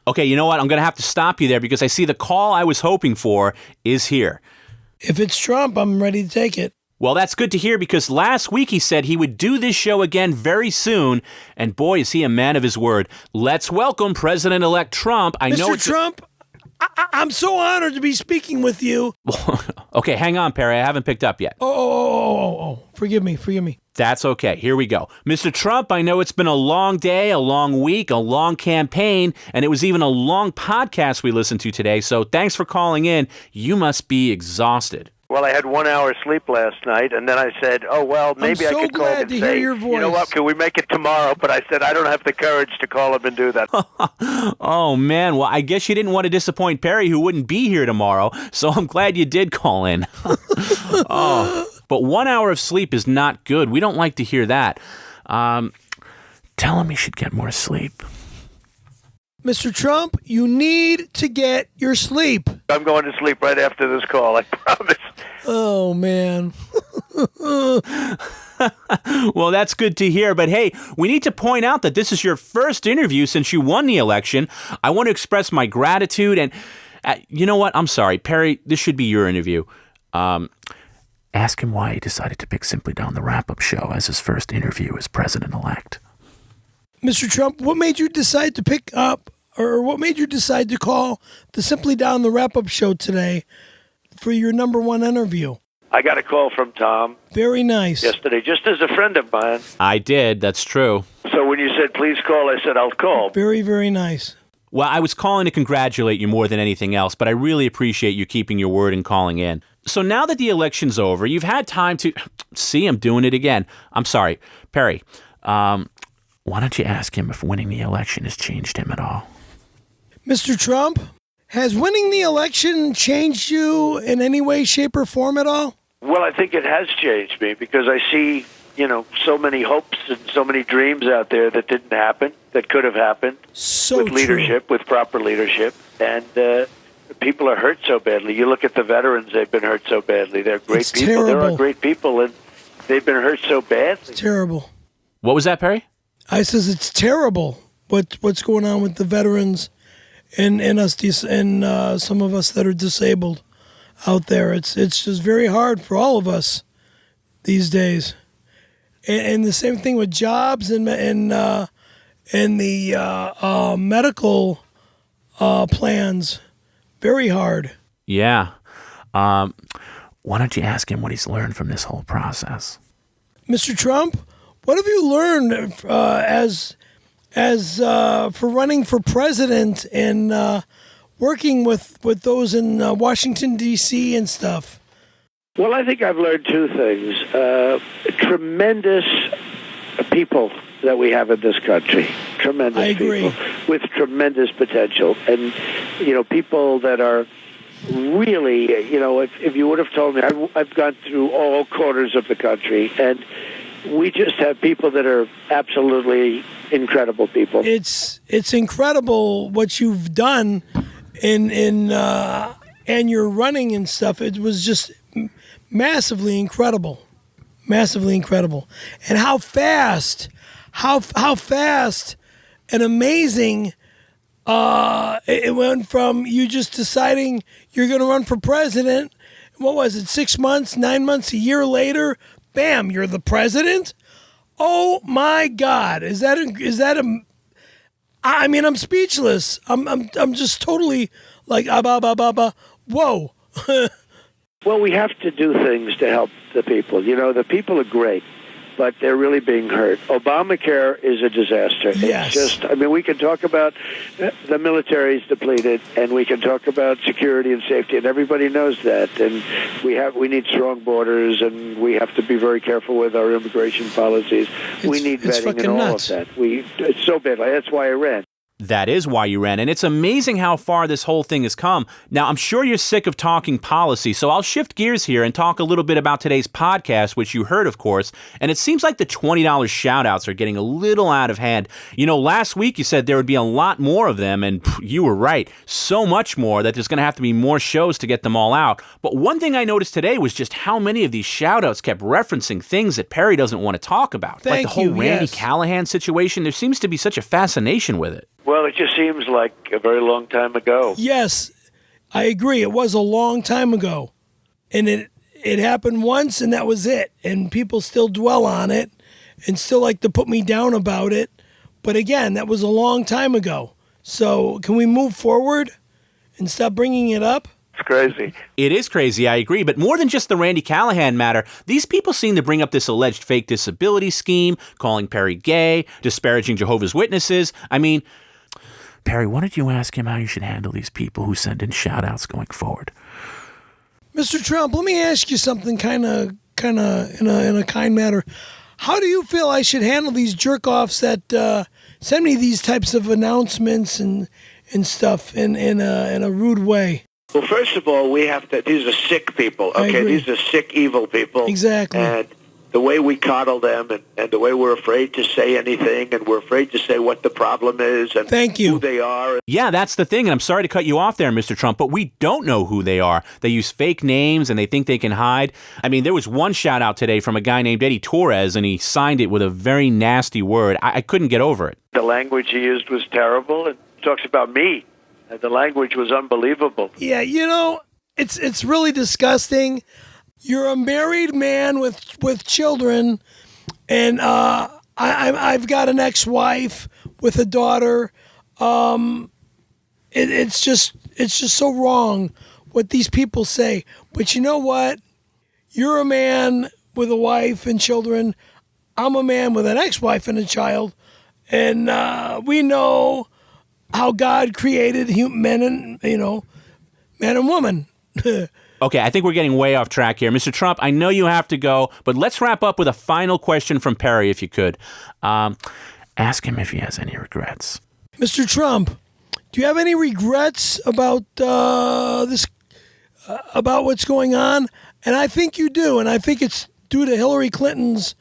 Okay, you know what? I'm going to have to stop you there because I see the call I was hoping for is here. If it's Trump, I'm ready to take it. Well, that's good to hear because last week he said he would do this show again very soon, and boy, is he a man of his word. Let's welcome President-elect Trump. Mr. Trump, I'm so honored to be speaking with you. Okay, hang on, Perry. I haven't picked up yet. Oh. Forgive me. That's okay. Here we go. Mr. Trump, I know it's been a long day, a long week, a long campaign, and it was even a long podcast we listened to today, so thanks for calling in. You must be exhausted. Well, I had 1 hour sleep last night, and then I said, maybe I could call and say, your voice. You know what, can we make it tomorrow? But I said, I don't have the courage to call him and do that. Oh, man. Well, I guess you didn't want to disappoint Perry, who wouldn't be here tomorrow, so I'm glad you did call in. But 1 hour of sleep is not good. We don't like to hear that. Tell him he should get more sleep. Mr. Trump, you need to get your sleep. I'm going to sleep right after this call, I promise. Oh, man. Well, that's good to hear. But hey, we need to point out that this is your first interview since you won the election. I want to express my gratitude. And you know what? I'm sorry, Perry, this should be your interview. Ask him why he decided to pick Simply Down the Wrap-Up Show as his first interview as president-elect. Mr. Trump, what made you decide to pick up, or what made you decide to call the Simply Down the Wrap-Up Show today for your number one interview? I got a call from Tom. Very nice. Yesterday, just as a friend of mine. I did, that's true. So when you said, please call, I said, I'll call. Very, very nice. Well, I was calling to congratulate you more than anything else, but I really appreciate you keeping your word and calling in. So now that the election's over, you've had time to... See, I'm doing it again. I'm sorry. Perry, why don't you ask him if winning the election has changed him at all? Mr. Trump, has winning the election changed you in any way, shape, or form at all? Well, I think it has changed me because I see, so many hopes and so many dreams out there that didn't happen, that could have happened with leadership, with proper leadership. And people are hurt so badly. You look at the veterans, they've been hurt so badly. They're great people. Terrible. There are great people, and they've been hurt so badly. It's terrible. What was that, Perry? I says it's terrible what's going on with the veterans and us and some of us that are disabled out there. It's just very hard for all of us these days. And the same thing with jobs and the medical plans. Very hard. Yeah. Why don't you ask him what he's learned from this whole process? Mr. Trump, what have you learned as for running for president and working with those in Washington, D.C. and stuff? Well, I think I've learned two things. Tremendous people that we have in this country. Tremendous I agree. people with tremendous potential. And, people that are really, if you would have told me, I've gone through all corners of the country, and we just have people that are absolutely incredible people. It's incredible what you've done and your running and stuff. It was just massively incredible. And how fast and amazing it went from you just deciding you're going to run for president. What was it, 6 months, 9 months, a year later? Bam, you're the president? Oh my God. Is that I mean, I'm speechless. I'm just totally like, whoa. Well, we have to do things to help the people. The people are great, but they're really being hurt. Obamacare is a disaster. Yes. It's just, we can talk about the military's depleted, and we can talk about security and safety, and everybody knows that. And we need strong borders, and we have to be very careful with our immigration policies. We need vetting and all nuts. of that. It's so bad. That's why I ran. That is why you ran, and it's amazing how far this whole thing has come. Now, I'm sure you're sick of talking policy, so I'll shift gears here and talk a little bit about today's podcast, which you heard, of course, and it seems like the $20 shout-outs are getting a little out of hand. Last week you said there would be a lot more of them, and you were right. So much more that there's going to have to be more shows to get them all out. But one thing I noticed today was just how many of these shout-outs kept referencing things that Perry doesn't want to talk about. Like the whole Randy Callahan situation. There seems to be such a fascination with it. Well, it just seems like a very long time ago. Yes, I agree. It was a long time ago. And it happened once, and that was it. And people still dwell on it and still like to put me down about it. But again, that was a long time ago. So can we move forward and stop bringing it up? It's crazy. It is crazy, I agree. But more than just the Randy Callahan matter, these people seem to bring up this alleged fake disability scheme, calling Perry gay, disparaging Jehovah's Witnesses. I mean, Perry, why don't you ask him how you should handle these people who send in shout-outs going forward? Mr. Trump, let me ask you something kind of in a kind manner. How do you feel I should handle these jerk-offs that send me these types of announcements and stuff in a rude way? Well, first of all, we have to. These are sick people. Okay, these are sick, evil people. Exactly. And the way we coddle them, and the way we're afraid to say anything, and we're afraid to say what the problem is, and who they are. Yeah, that's the thing, and I'm sorry to cut you off there, Mr. Trump, but we don't know who they are. They use fake names, and they think they can hide. I mean, there was one shout-out today from a guy named Eddie Torres, and he signed it with a very nasty word. I couldn't get over it. The language he used was terrible. It talks about me. The language was unbelievable. Yeah, it's really disgusting. You're a married man with children, and I've got an ex-wife with a daughter. It's just so wrong what these people say. But you know what? You're a man with a wife and children. I'm a man with an ex-wife and a child, and we know how God created men and man and woman. Okay, I think we're getting way off track here. Mr. Trump, I know you have to go, but let's wrap up with a final question from Perry, if you could. Ask him if he has any regrets. Mr. Trump, do you have any regrets about this, about what's going on? And I think you do, and I think it's due to Hillary Clinton's,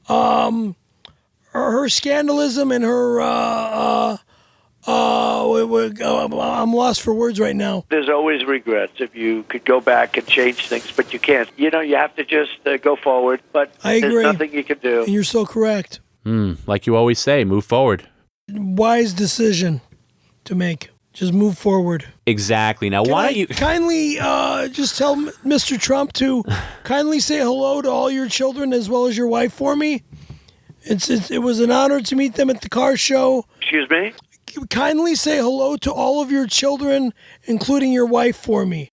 her scandalism and her, I'm lost for words right now. There's always regrets if you could go back and change things, but you can't. You have to just go forward, but I agree. There's nothing you can do. And you're so correct. Like you always say, move forward. Wise decision to make. Just move forward. Exactly. Now, why don't you kindly just tell Mr. Trump to kindly say hello to all your children as well as your wife for me? It was an honor to meet them at the car show. Excuse me? Kindly say hello to all of your children, including your wife, for me.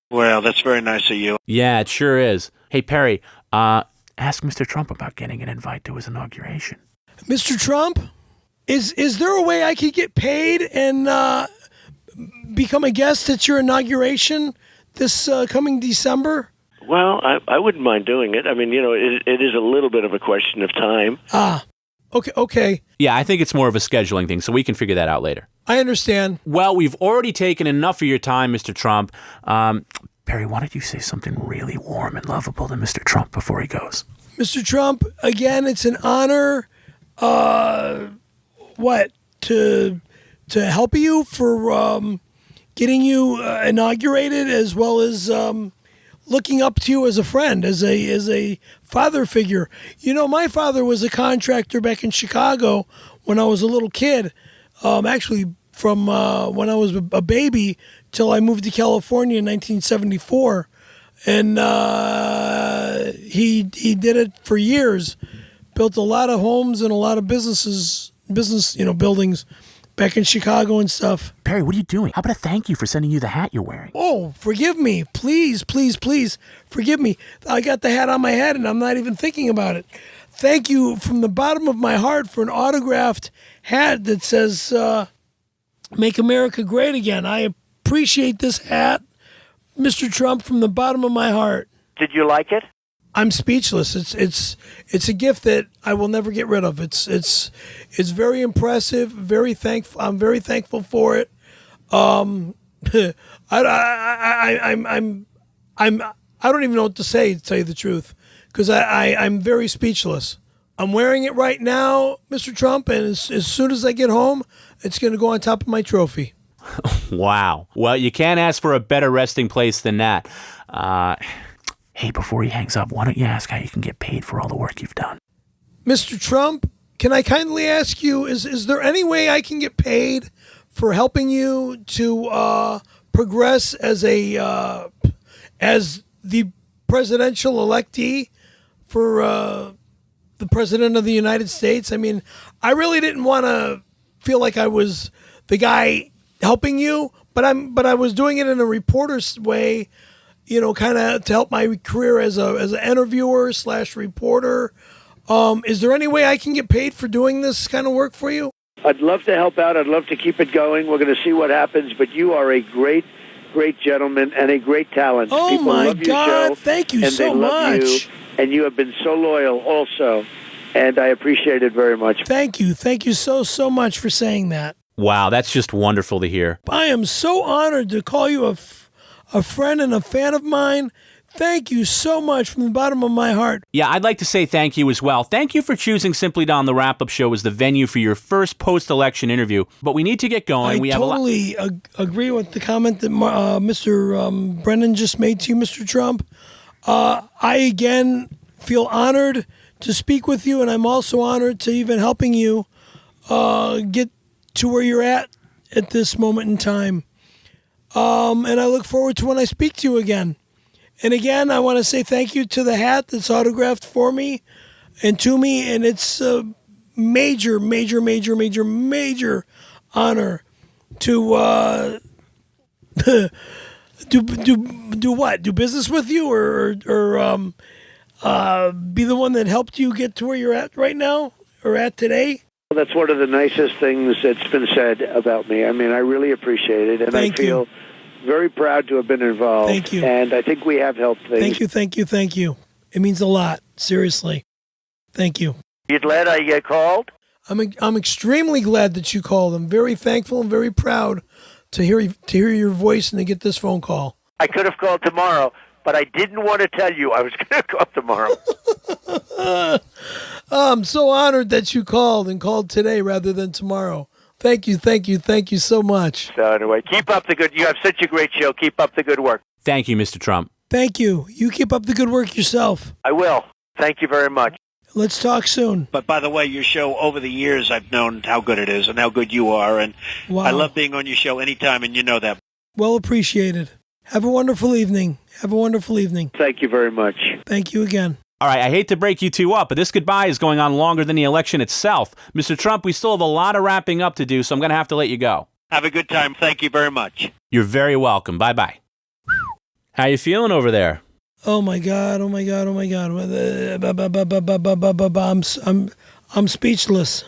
Well, that's very nice of you. Yeah, it sure is. Hey, Perry, ask Mr. Trump about getting an invite to his inauguration. Mr. Trump, is there a way I could get paid and become a guest at your inauguration this coming December? Well, I wouldn't mind doing it. I mean, it is a little bit of a question of time. Okay. Yeah, I think it's more of a scheduling thing, so we can figure that out later. I understand. Well, we've already taken enough of your time, Mr. Trump. Perry, why don't you say something really warm and lovable to Mr. Trump before he goes? Mr. Trump, again, it's an honor. To help you for getting you inaugurated, as well as looking up to you as a friend, as a father figure. My father was a contractor back in Chicago when I was a little kid. Actually, from when I was a baby till I moved to California in 1974, and he did it for years. Built a lot of homes and a lot of business, buildings back in Chicago and stuff. Perry, what are you doing? How about a thank you for sending you the hat you're wearing? Oh, forgive me. Please, please, please forgive me. I got the hat on my head and I'm not even thinking about it. Thank you from the bottom of my heart for an autographed hat that says, Make America Great Again. I appreciate this hat, Mr. Trump, from the bottom of my heart. Did you like it? I'm speechless. It's a gift that I will never get rid of. It's very impressive. Very thankful. I'm very thankful for it. I don't even know what to say, to tell you the truth, because I'm very speechless. I'm wearing it right now, Mr. Trump, and as soon as I get home, it's going to go on top of my trophy. Wow. Well, you can't ask for a better resting place than that. Hey, before he hangs up, why don't you ask how you can get paid for all the work you've done? Mr. Trump, can I kindly ask you, is there any way I can get paid for helping you to progress as the presidential electee for the president of the United States? I mean, I really didn't want to feel like I was the guy helping you, but I was doing it in a reporter's way, kind of to help my career as an interviewer / reporter. Is there any way I can get paid for doing this kind of work for you? I'd love to help out. I'd love to keep it going. We're going to see what happens, but you are a great gentleman and a great talent. Oh, People my love your God. show, Thank you and so they love much. You, and you have been so loyal also, and I appreciate it very much. Thank you. Thank you so much for saying that. Wow, that's just wonderful to hear. I am so honored to call you a friend and a fan of mine. Thank you so much from the bottom of my heart. Yeah, I'd like to say thank you as well. Thank you for choosing Simply Don, the wrap-up show, as the venue for your first post-election interview. But we need to get going. I totally agree with the comment that Mr. Brennan just made to you, Mr. Trump. I, again, feel honored to speak with you, and I'm also honored to even helping you get to where you're at this moment in time. And I look forward to when I speak to you again. And again, I want to say thank you to the hat that's autographed for me and to me, and it's a major honor to do what? Do business with you, or be the one that helped you get to where you're at right now or at today? That's one of the nicest things that's been said about me. I mean, I really appreciate it, and I feel very proud to have been involved. Thank you. And I think we have helped things. Thank you. It means a lot. Seriously. Thank you. You glad I called? I'm extremely glad that you called. I'm very thankful and very proud to hear your voice and to get this phone call. I could have called tomorrow, but I didn't want to tell you I was going to call tomorrow. I'm so honored that you called and called today rather than tomorrow. Thank you so much. So anyway, keep up the good. You have such a great show. Keep up the good work. Thank you, Mr. Trump. Thank you. You keep up the good work yourself. I will. Thank you very much. Let's talk soon. But by the way, your show, over the years, I've known how good it is and how good you are. And wow. I love being on your show anytime, and you know that. Well appreciated. Have a wonderful evening. Thank you very much. Thank you again. All right, I hate to break you two up, but this goodbye is going on longer than the election itself. Mr. Trump, we still have a lot of wrapping up to do, so I'm going to have to let you go. Have a good time. Thank you very much. You're very welcome. Bye-bye. How you feeling over there? Oh my God. I'm speechless.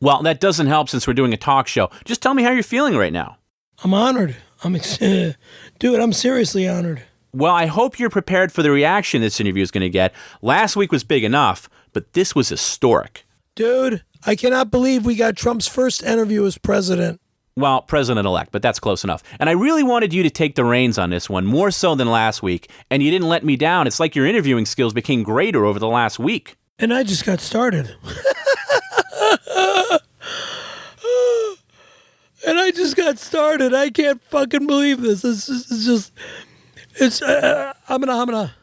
Well, that doesn't help since we're doing a talk show. Just tell me how you're feeling right now. I'm honored. Dude, I'm seriously honored. Well, I hope you're prepared for the reaction this interview is going to get. Last week was big enough, but this was historic. Dude, I cannot believe we got Trump's first interview as president. Well, president-elect, but that's close enough. And I really wanted you to take the reins on this one, more so than last week, and you didn't let me down. It's like your interviewing skills became greater over the last week. And I just got started. I can't fucking believe this. I'm gonna